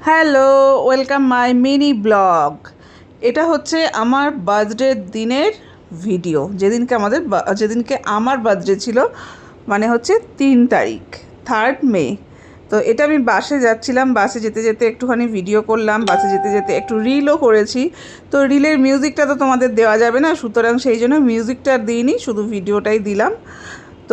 Hello, welcome my mini blog. এটা হচ্ছে আমার বার্থডের দিনের ভিডিও। যেদিনকে আমার বার্থডে ছিল, মানে হচ্ছে 3 তারিখ, 3 মে। তো এটা আমি বাসে যাচ্ছিলাম, বাসে যেতে যেতে একটুখানি ভিডিও করলাম, বাসে যেতে যেতে একটু রিলও করেছি। তো রিলের মিউজিকটা তো তোমাদের দেওয়া যাবে না, সুতরাং সেই জন্য মিউজিকটা দিইনি, শুধু ভিডিওটাই দিলাম।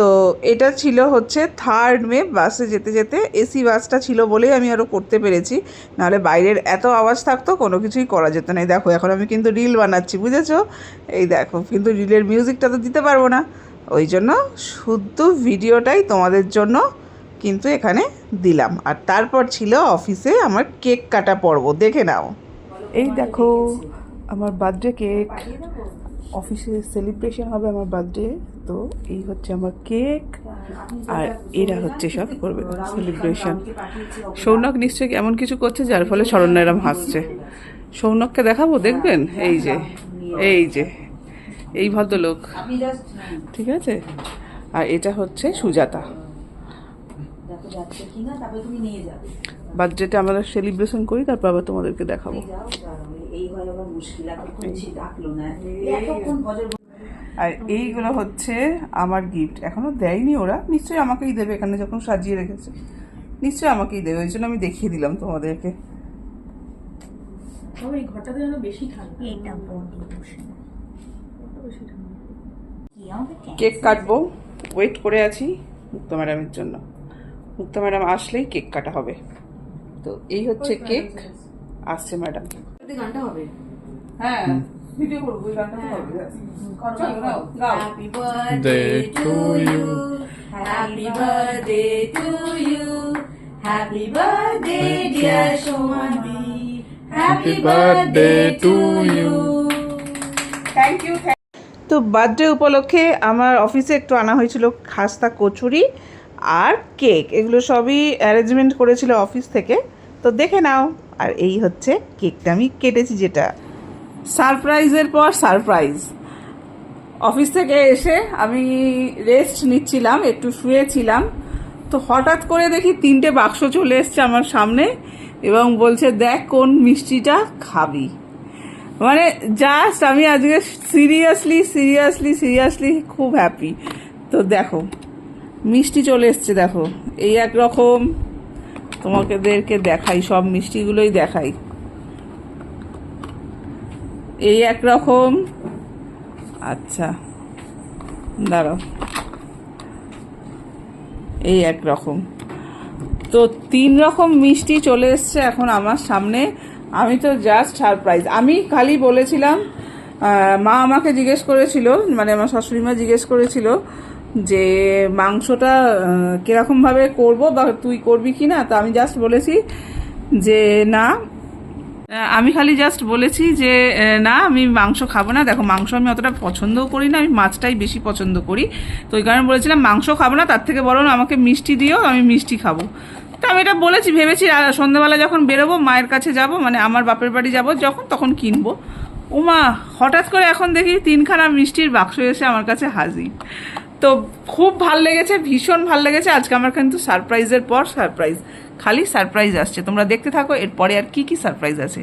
তো এটা ছিল হচ্ছে 3 মে, বাসে যেতে যেতে। এসি বাসটা ছিল বলেই আমি আরও করতে পেরেছি, নাহলে বাইরের এত আওয়াজ থাকতো, কোনো কিছুই করা যেত না। এই দেখো, এখন আমি কিন্তু রিল বানাচ্ছি, বুঝেছো? এই দেখো, কিন্তু রিলের মিউজিকটা তো দিতে পারবো না, ওই জন্য শুদ্ধ ভিডিওটাই তোমাদের জন্য কিন্তু এখানে দিলাম। আর তারপর ছিল অফিসে আমার কেক কাটা পর্ব, দেখে নাও। এই দেখো আমার বার্থডে কেক, অফিসে সেলিব্রেশন হবে আমার বার্থডে। তো এই হচ্ছে আমার কেক, আর এরা হচ্ছে সব করবে সেলিব্রেশন। সৌনক নিশ্চয়ই এমন কিছু করছে যার ফলে শরণ্যা এরম হাসছে। সৌনককে দেখাবো, দেখবেন, এই যে এই ভদ্রলোক, ঠিক আছে? আর এটা হচ্ছে সুজাতা। বার্থডেটা আমরা সেলিব্রেশন করি, তারপর আবার তোমাদেরকে দেখাবো। আর এইগুলো হচ্ছে আমার গিফট, এখনো দেয়নি ওরা, নিশ্চয়ই আমাকেই দেবে। এখানে যখন সাজিয়ে রেখেছে নিশ্চয়ই আমাকেই দেবে, ওই জন্য আমি দেখিয়ে দিলাম তোমাদেরকে। কেক কাটবো, ওয়েট করে আছি মুক্তা ম্যাডামের জন্য। মুক্তা ম্যাডাম আসলেই কেক কাটা হবে। তো এই হচ্ছে কেক, আসছে ম্যাডাম। গানটা হবে, হ্যাঁ ভিডিও করবো, ওই গানটা হবে। Happy birthday to you, happy birthday to you, happy birthday dear Somadi, happy birthday to you. Thank you. তো বার্থডে উপলক্ষে আমার অফিসে একটু আনা হয়েছিল খাস্তা কচুরি আর কেক, এগুলো সবই অ্যারেঞ্জমেন্ট করেছিল অফিস থেকে। তো দেখে নাও। আর এই হচ্ছে কেকটা আমি কেটেছি, যেটা সারপ্রাইজের পর সারপ্রাইজ। অফিস থেকে এসে আমি রেস্ট নিচ্ছিলাম, একটু শুয়েছিলাম, তো হঠাৎ করে দেখি 3টে বাক্স চলে এসছে আমার সামনে এবং বলছে দেখ কোন মিষ্টিটা খাবি। মানে জাস্ট আমি আজকে সিরিয়াসলি খুব হ্যাপি। তো দেখো মিষ্টি চলে এসছে, দেখো এই একরকম, তোমাদেরকে দেখাই, সব মিষ্টিগুলোই দেখাই। এই একরকম, আচ্ছা দাঁড়াও, এই একরকম। তো 3 রকম মিষ্টি চলে এসছে এখন আমার সামনে। আমি তো জাস্ট সারপ্রাইজ। আমি খালি বলেছিলাম, মা আমাকে জিজ্ঞেস করেছিল, মানে আমার শাশুড়ি মা জিজ্ঞেস করেছিল যে মাংসটা কীরকমভাবে করবো বা তুই করবি কি না। তো আমি জাস্ট বলেছি যে না, আমি খালি জাস্ট বলেছি যে না, আমি মাংস খাবো না। দেখো মাংস আমি অতটা পছন্দও করি না, আমি মাছটাই বেশি পছন্দ করি। তো ওই কারণে বলেছিলাম মাংস খাবো না, তার থেকে বরং আমাকে মিষ্টি দিও, আমি মিষ্টি খাবো। তো আমি এটা বলেছি, ভেবেছি সন্ধ্যাবেলা যখন বেরোবো মায়ের কাছে যাব, মানে আমার বাপের বাড়ি যাব যখন, তখন কিনবো। ওমা, হঠাৎ করে এখন দেখি 3খানা মিষ্টির বাক্স এসে আমার কাছে হাজির। তো খুব ভাল লেগেছে, ভীষণ ভাল লেগেছে। আজকে আমার কিন্তু সারপ্রাইজের পর সারপ্রাইজ, খালি সারপ্রাইজ আসছে। তোমরা দেখতে থাকো এরপরে আর কি কি সারপ্রাইজ আছে।